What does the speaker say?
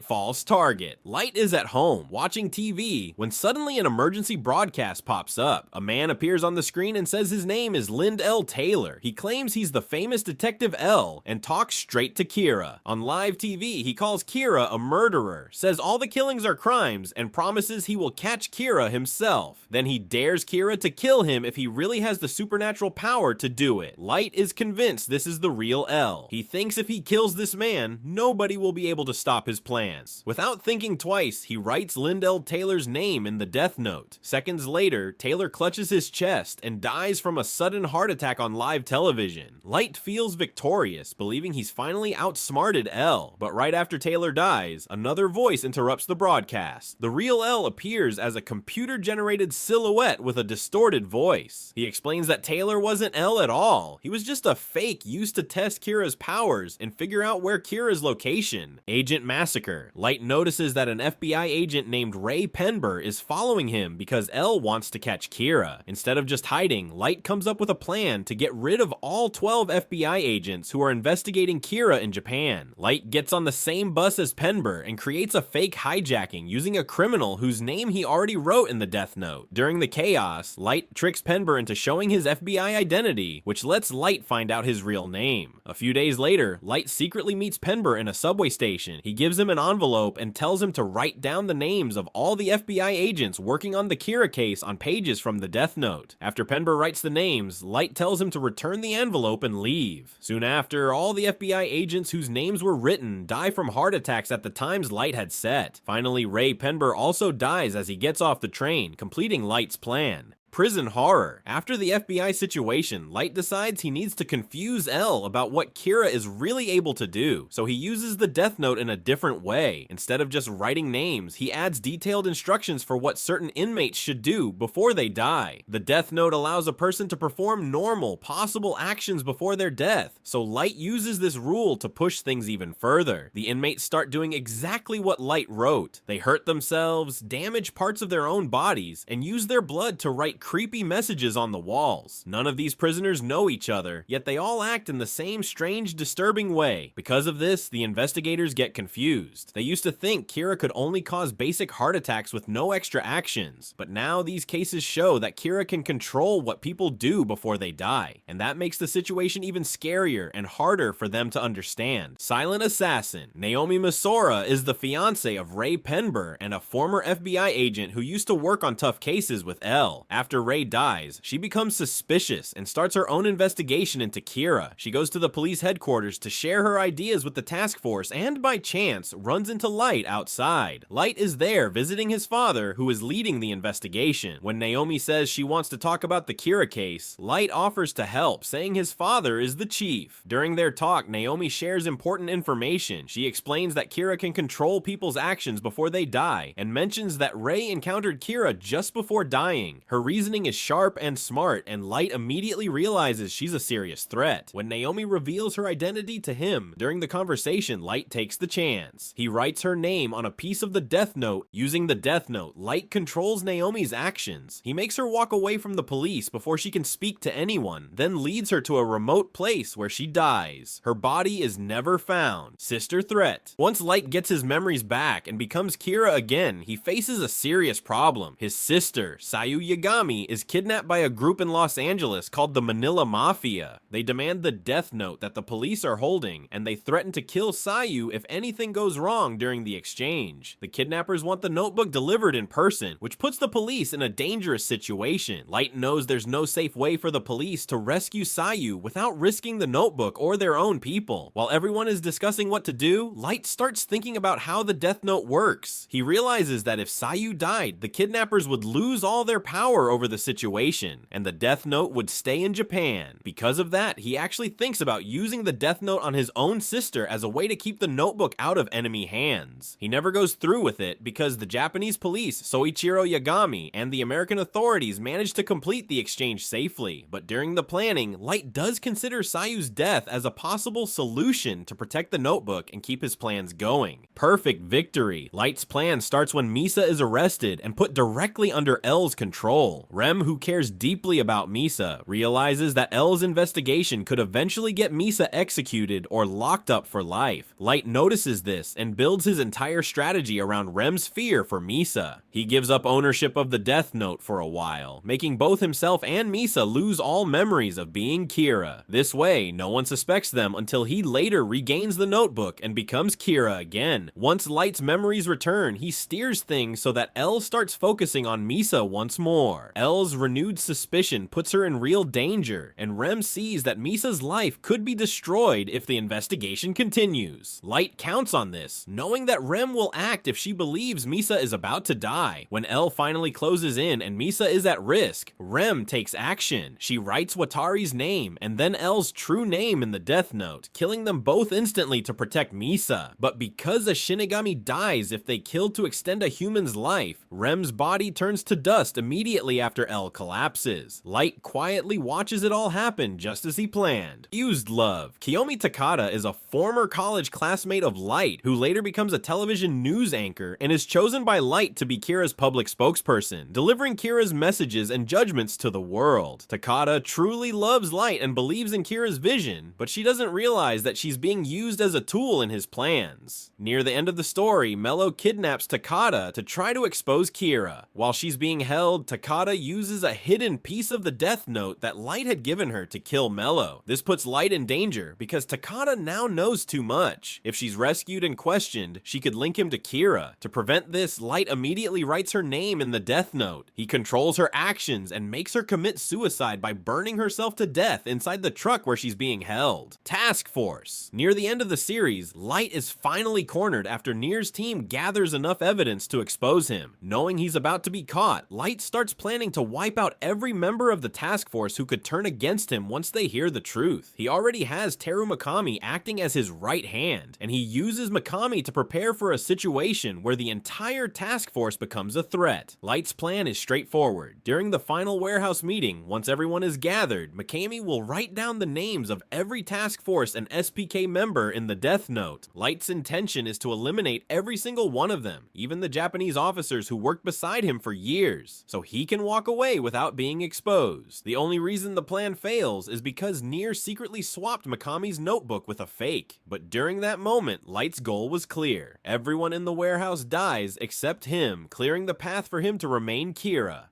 False target. Light is at home, watching TV, when suddenly an emergency broadcast pops up. A man appears on the screen and says his name is Lind L. Taylor. He claims he's the famous Detective L and talks straight to Kira. On live TV, he calls Kira a murderer, says all the killings are crimes, and promises he will catch Kira himself. Then he dares Kira to kill him if he really has the supernatural power to do it. Light is convinced this is the real L. He thinks if he kills this man, nobody will be able to stop his plan. Without thinking twice, he writes Lind L. Taylor's name in the death note. Seconds later, Taylor clutches his chest and dies from a sudden heart attack on live television. Light feels victorious, believing he's finally outsmarted L. But right after Taylor dies, another voice interrupts the broadcast. The real L appears as a computer-generated silhouette with a distorted voice. He explains that Taylor wasn't L at all. He was just a fake used to test Kira's powers and figure out where Kira's location. Agent Massacre. Light notices that an FBI agent named Ray Penber is following him because L wants to catch Kira. Instead of just hiding, Light comes up with a plan to get rid of all 12 FBI agents who are investigating Kira in Japan. Light gets on the same bus as Penber and creates a fake hijacking using a criminal whose name he already wrote in the death note. During the chaos, Light tricks Penber into showing his FBI identity, which lets Light find out his real name. A few days later, Light secretly meets Penber in a subway station. He gives him an envelope and tells him to write down the names of all the FBI agents working on the Kira case on pages from the death note. After Penber writes the names, Light tells him to return the envelope and leave. Soon after, all the FBI agents whose names were written die from heart attacks at the times Light had set. Finally, Ray Penber also dies as he gets off the train, completing Light's plan. Prison horror. After the FBI situation, Light decides he needs to confuse L about what Kira is really able to do, so he uses the death note in a different way. Instead of just writing names, he adds detailed instructions for what certain inmates should do before they die. The death note allows a person to perform normal, possible actions before their death, so Light uses this rule to push things even further. The inmates start doing exactly what Light wrote. They hurt themselves, damage parts of their own bodies, and use their blood to write creepy messages on the walls. None of these prisoners know each other, yet they all act in the same strange, disturbing way. Because of this, the investigators get confused. They used to think Kira could only cause basic heart attacks with no extra actions, but now these cases show that Kira can control what people do before they die, and that makes the situation even scarier and harder for them to understand. Silent Assassin. Naomi Masora is the fiance of Ray Penber and a former FBI agent who used to work on tough cases with L. After Ray dies, she becomes suspicious and starts her own investigation into Kira. She goes to the police headquarters to share her ideas with the task force and, by chance, runs into Light outside. Light is there visiting his father, who is leading the investigation. When Naomi says she wants to talk about the Kira case, Light offers to help, saying his father is the chief. During their talk, Naomi shares important information. She explains that Kira can control people's actions before they die, and mentions that Ray encountered Kira just before dying. Her reasoning is sharp and smart, and Light immediately realizes she's a serious threat. When Naomi reveals her identity to him, during the conversation, Light takes the chance. He writes her name on a piece of the death note. Using the death note, Light controls Naomi's actions. He makes her walk away from the police before she can speak to anyone, then leads her to a remote place where she dies. Her body is never found. Sister threat. Once Light gets his memories back and becomes Kira again, he faces a serious problem. His sister, Sayu Yagami, is kidnapped by a group in Los Angeles called the Manila Mafia. They demand the death note that the police are holding, and they threaten to kill Sayu if anything goes wrong during the exchange. The kidnappers want the notebook delivered in person, which puts the police in a dangerous situation. Light knows there's no safe way for the police to rescue Sayu without risking the notebook or their own people. While everyone is discussing what to do, Light starts thinking about how the death note works. He realizes that if Sayu died, the kidnappers would lose all their power over the situation, and the death note would stay in Japan. Because of that, he actually thinks about using the death note on his own sister as a way to keep the notebook out of enemy hands. He never goes through with it because the Japanese police, Soichiro Yagami, and the American authorities managed to complete the exchange safely, but during the planning, Light does consider Sayu's death as a possible solution to protect the notebook and keep his plans going. Perfect victory. Light's plan starts when Misa is arrested and put directly under L's control. final. Rem, who cares deeply about Misa, realizes that L's investigation could eventually get Misa executed or locked up for life. Light notices this and builds his entire strategy around Rem's fear for Misa. He gives up ownership of the Death Note for a while, making both himself and Misa lose all memories of being Kira. This way, no one suspects them until he later regains the notebook and becomes Kira again. Once Light's memories return, he steers things so that L starts focusing on Misa once more. L's renewed suspicion puts her in real danger, and Rem sees that Misa's life could be destroyed if the investigation continues. Light counts on this, knowing that Rem will act if she believes Misa is about to die. When L finally closes in and Misa is at risk, Rem takes action. She writes Watari's name and then L's true name in the Death Note, killing them both instantly to protect Misa. But because a Shinigami dies if they kill to extend a human's life, Rem's body turns to dust immediately after L collapses. Light quietly watches it all happen just as he planned. Used love. Kiyomi Takada is a former college classmate of Light who later becomes a television news anchor and is chosen by Light to be Kira's public spokesperson, delivering Kira's messages and judgments to the world. Takada truly loves Light and believes in Kira's vision, but she doesn't realize that she's being used as a tool in his plans. Near the end of the story, Mello kidnaps Takada to try to expose Kira. While she's being held, Takada uses a hidden piece of the Death Note that Light had given her to kill Mello. This puts Light in danger because Takada now knows too much. If she's rescued and questioned, she could link him to Kira. To prevent this, Light immediately writes her name in the Death Note. He controls her actions and makes her commit suicide by burning herself to death inside the truck where she's being held. Task Force. Near the end of the series, Light is finally cornered after Nier's team gathers enough evidence to expose him. Knowing he's about to be caught, Light starts planning to wipe out every member of the task force who could turn against him once they hear the truth. He already has Teru Mikami acting as his right hand, and he uses Mikami to prepare for a situation where the entire task force becomes a threat. Light's plan is straightforward. During the final warehouse meeting, once everyone is gathered, Mikami will write down the names of every task force and SPK member in the Death Note. Light's intention is to eliminate every single one of them, even the Japanese officers who worked beside him for years, so he can walk away without being exposed. The only reason the plan fails is because Nier secretly swapped Mikami's notebook with a fake. But during that moment, Light's goal was clear. Everyone in the warehouse dies except him, clearing the path for him to remain Kira.